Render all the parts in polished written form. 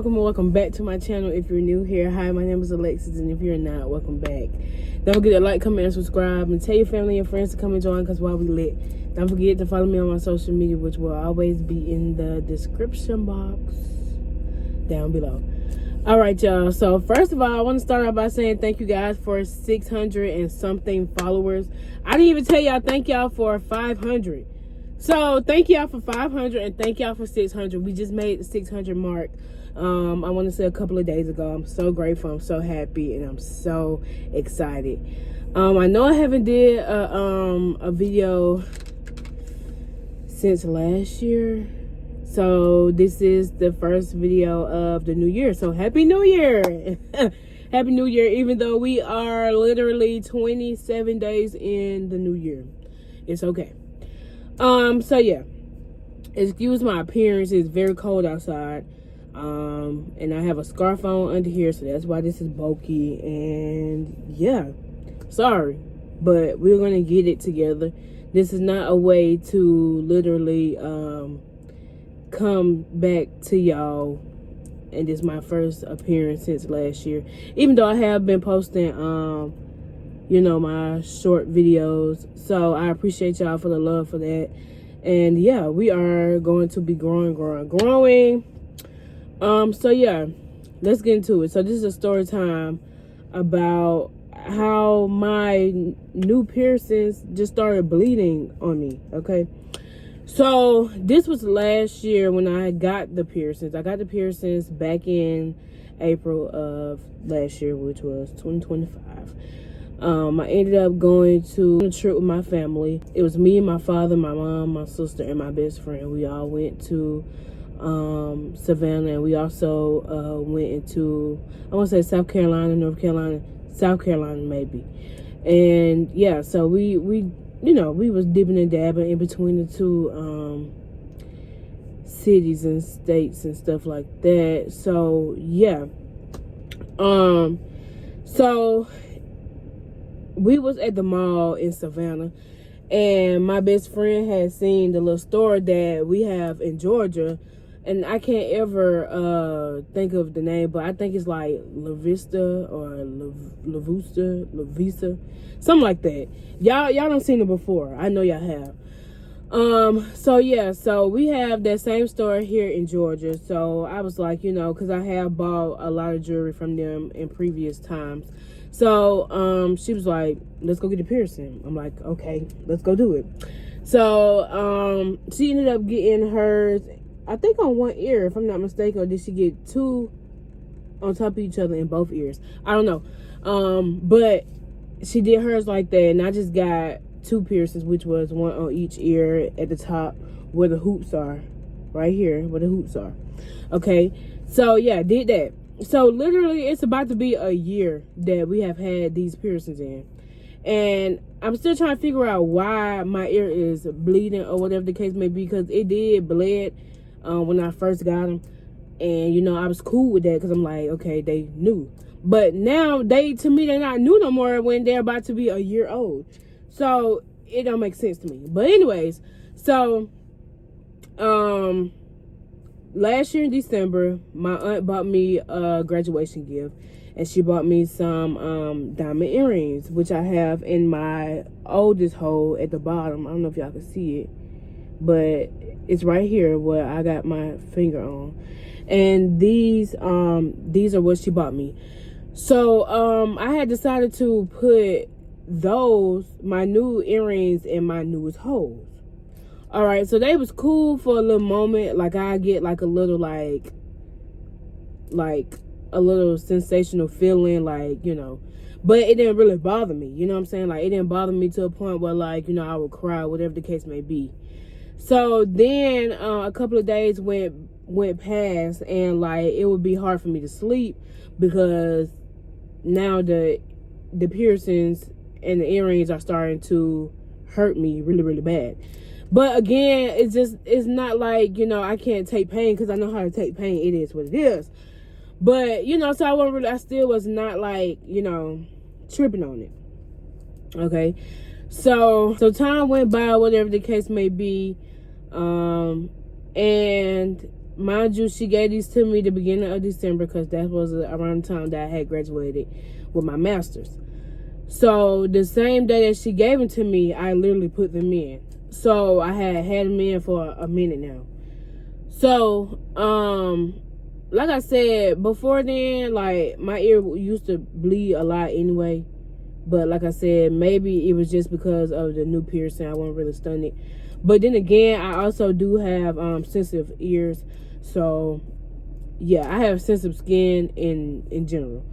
welcome back to my channel. If you're new here, hi, my name is Alexis, and if you're not, welcome back. Don't forget to like, comment, and subscribe, and tell your family and friends to come and join, because while we lit. Don't forget to follow me on my social media, which will always be in the description box down below. All right, y'all. So first of all, I want to start out by saying thank you guys for 600 and something followers. I didn't even tell y'all thank y'all for 500. So thank y'all for 500 and thank y'all for 600. We just made the 600 mark. I want to say a couple of days ago. I'm so grateful. I'm so happy, and I'm so excited. I know I haven't did a video since last year. So this is the first video of the new year. So happy new year. Happy new year, even though we are literally 27 days in the new year. It's okay. So yeah, excuse my appearance. It's very cold outside. And I have a scarf on under here, so that's why this is bulky. And yeah, sorry, but we're gonna get it together. This is not a way to literally come back to y'all, and this is my first appearance since last year, even though I have been posting you know, my short videos. So I appreciate y'all for the love for that. And yeah, we are going to be growing. So yeah, let's get into it. So this is a story time about how my new piercings just started bleeding on me. Okay, so this was last year when I got the piercings. I got the piercings back in April of last year, which was 2025. I ended up going to a trip with my family. It was me and my father, my mom, my sister, and my best friend. We all went to Savannah, and we also went into, I want to say South Carolina, North Carolina, South Carolina maybe. And yeah, so we you know, we was dipping and dabbing in between the two cities and states and stuff like that. So yeah, so we was at the mall in Savannah, and my best friend had seen the little store that we have in Georgia, and I can't ever think of the name, but I think it's like La Vista or La Vista, something like that. Y'all done seen it before. I know y'all have. So yeah, so we have that same store here in Georgia. So I was like, you know, because I have bought a lot of jewelry from them in previous times. So she was like, let's go get a piercing. I'm like, okay, let's go do it. So she ended up getting hers, I think on one ear, if I'm not mistaken, or did she get two on top of each other in both ears? I don't know. But she did hers like that, and I just got two piercings, which was one on each ear at the top where the hoops are. Right here, where the hoops are. Okay, so yeah, did that. So literally, it's about to be a year that we have had these piercings in. And I'm still trying to figure out why my ear is bleeding or whatever the case may be, because it did bleed when I first got them. And, you know, I was cool with that because I'm like, okay, they knew. But now, to me, they're not new no more when they're about to be a year old. So, it don't make sense to me. But anyways, so, last year in December, my aunt bought me a graduation gift. And she bought me some diamond earrings, which I have in my oldest hole at the bottom. I don't know if y'all can see it, but it's right here where I got my finger on. And these are what she bought me. So I had decided to put my new earrings in my newest holes. All right, so they was cool for a little moment. Like I get like a little like a little sensational feeling, like, you know, but it didn't really bother me, you know what I'm saying? Like, it didn't bother me to a point where, like, you know, I would cry, whatever the case may be. So then a couple of days went past, and like it would be hard for me to sleep because now the piercings and the earrings are starting to hurt me really, really bad. But again, it's not like, you know, I can't take pain, because I know how to take pain. It is what it is. But, you know, so I still was not, like, you know, tripping on it. Okay. So time went by, whatever the case may be. And mind you, she gave these to me the beginning of December because that was around the time that I had graduated with my master's. So the same day that she gave them to me, I literally put them in. So I had them in for a minute now. So, like I said before then, like my ear used to bleed a lot anyway. But like I said, maybe it was just because of the new piercing. I wasn't really stunned. But then again, I also do have sensitive ears. So yeah, I have sensitive skin in general.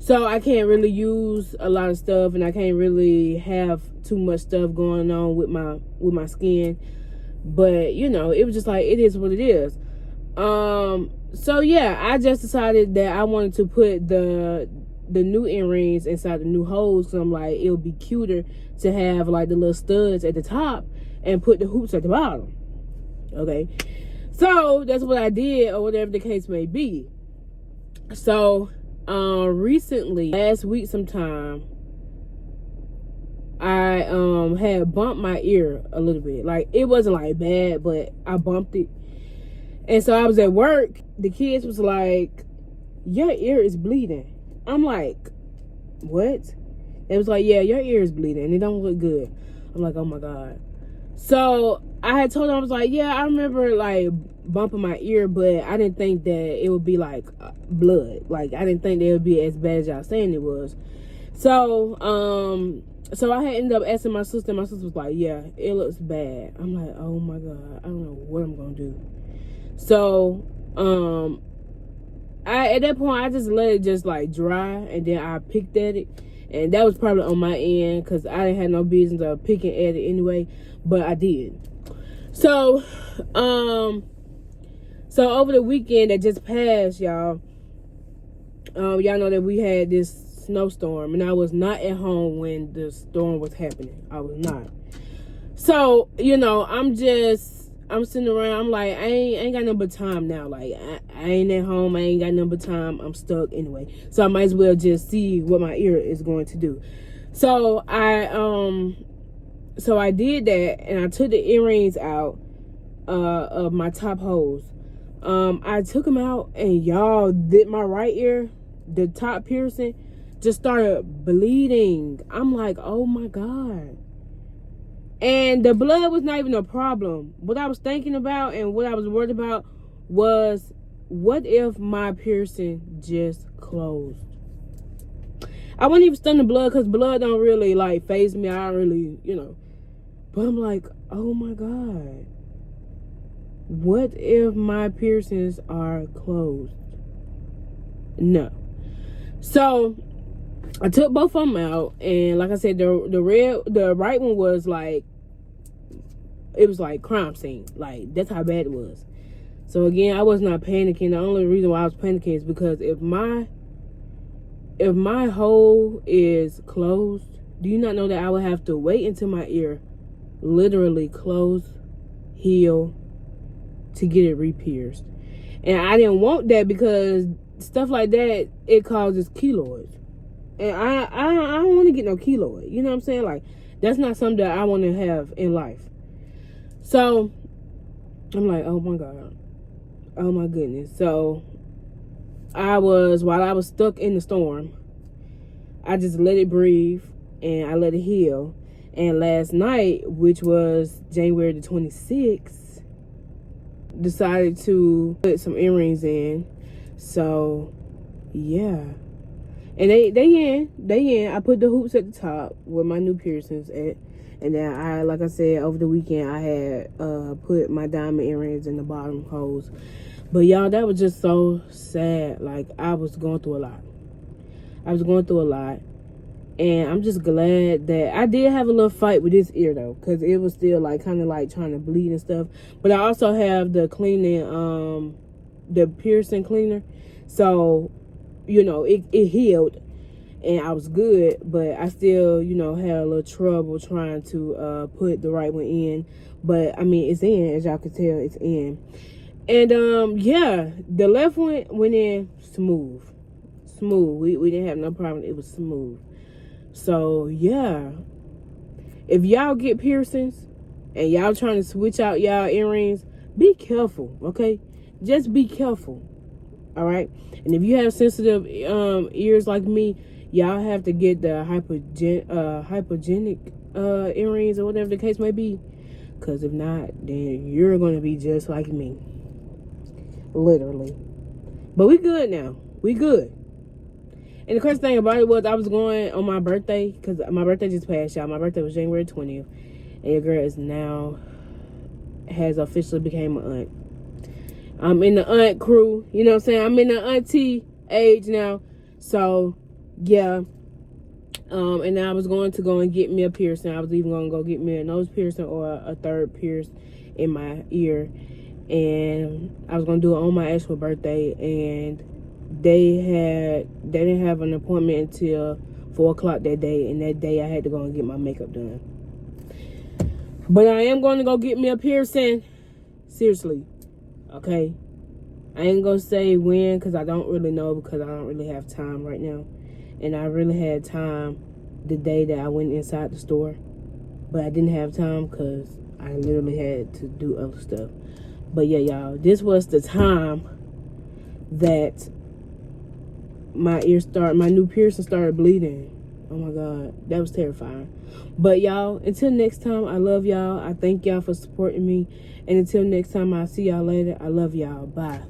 So I can't really use a lot of stuff, and I can't really have too much stuff going on with my skin. But you know, it was just like, it is what it is. So yeah, I just decided that I wanted to put the new earrings inside the new holes, because I'm like, it would be cuter to have like the little studs at the top and put the hoops at the bottom. Okay, so that's what I did, or whatever the case may be. So recently, last week sometime, I had bumped my ear a little bit. Like, it wasn't like bad, but I bumped it. And so I was at work. The kids was like, your ear is bleeding. I'm like, what? It was like, yeah, your ear is bleeding and it don't look good. I'm like, oh my God. So I had told them, I was like, yeah, I remember like bumping my ear, but I didn't think that it would be like blood. Like, I didn't think that it would be as bad as y'all saying it was. So I had ended up asking my sister, and my sister was like, yeah, it looks bad. I'm like, oh my God, I don't know what I'm gonna do. So at that point, I just let it just like dry, and then I picked at it, and that was probably on my end because I didn't have no business of picking at it anyway, but I did. So so over the weekend that just passed, y'all know that we had this snowstorm, and I was not at home when the storm was happening. I was not. So, you know, I'm sitting around. I'm like, I ain't got no but time now. Like, I ain't at home. I ain't got no but time. I'm stuck anyway. So I might as well just see what my ear is going to do. So I did that, and I took the earrings out of my top holes. I took them out, and y'all, did my right ear, the top piercing, just started bleeding. I'm like, oh my God. And the blood was not even a problem. What I was thinking about and what I was worried about was, what if my piercing just closed? I wouldn't even stun the blood, because blood don't really like faze me. I don't really, you know. But I'm like, oh my God. What if my piercings are closed? No. So I took both of them out, and like I said, the right one was like, it was like crime scene. Like, that's how bad it was. So again, I was not panicking. The only reason why I was panicking is because if my hole is closed, do you not know that I would have to wait until my ear literally close, heal, to get it re-pierced? And I didn't want that, because stuff like that, it causes keloids. And I don't want to get no keloid. You know what I'm saying? Like, that's not something that I want to have in life. So I'm like, oh my God. Oh my goodness. So while I was stuck in the storm, I just let it breathe and I let it heal. And last night, which was January the 26th, decided to put some earrings in. So yeah. And they in. I put the hoops at the top where my new piercings at. And then like I said, over the weekend, I had put my diamond earrings in the bottom holes. But y'all, that was just so sad. Like, I was going through a lot. And I'm just glad that I did have a little fight with this ear, though, because it was still like kind of like trying to bleed and stuff. But I also have the cleaning, the piercing cleaner. So, you know, it healed and I was good, but I still, you know, had a little trouble trying to put the right one in. But I mean, it's in, as y'all can tell, it's in. And yeah, the left one went in smooth. We didn't have no problem. It was smooth. So yeah, if y'all get piercings and y'all trying to switch out y'all earrings, be careful, okay? just be careful. All right. And if you have sensitive ears like me, y'all have to get the hypogenic earrings or whatever the case may be. Because if not, then you're going to be just like me. Literally. But we good now. We good. And the crazy thing about it was I was going on my birthday. Because my birthday just passed, y'all. My birthday was January 20th. And your girl is now, has officially became an aunt. I'm in the aunt crew. You know what I'm saying? I'm in the auntie age now. So, yeah. And then I was going to go and get me a piercing. I was even going to go get me a nose piercing or a third pierce in my ear. And I was going to do it on my actual birthday. And they didn't have an appointment until 4 o'clock that day. And that day I had to go and get my makeup done. But I am going to go get me a piercing. Seriously. Okay? I ain't going to say when because I don't really know, because I don't really have time right now. And I really had time the day that I went inside the store. But I didn't have time because I literally had to do other stuff. But yeah, y'all, this was the time that my new piercing started bleeding. Oh my God, that was terrifying. But y'all, until next time, I love y'all. I thank y'all for supporting me. And until next time, I'll see y'all later. I love y'all. Bye.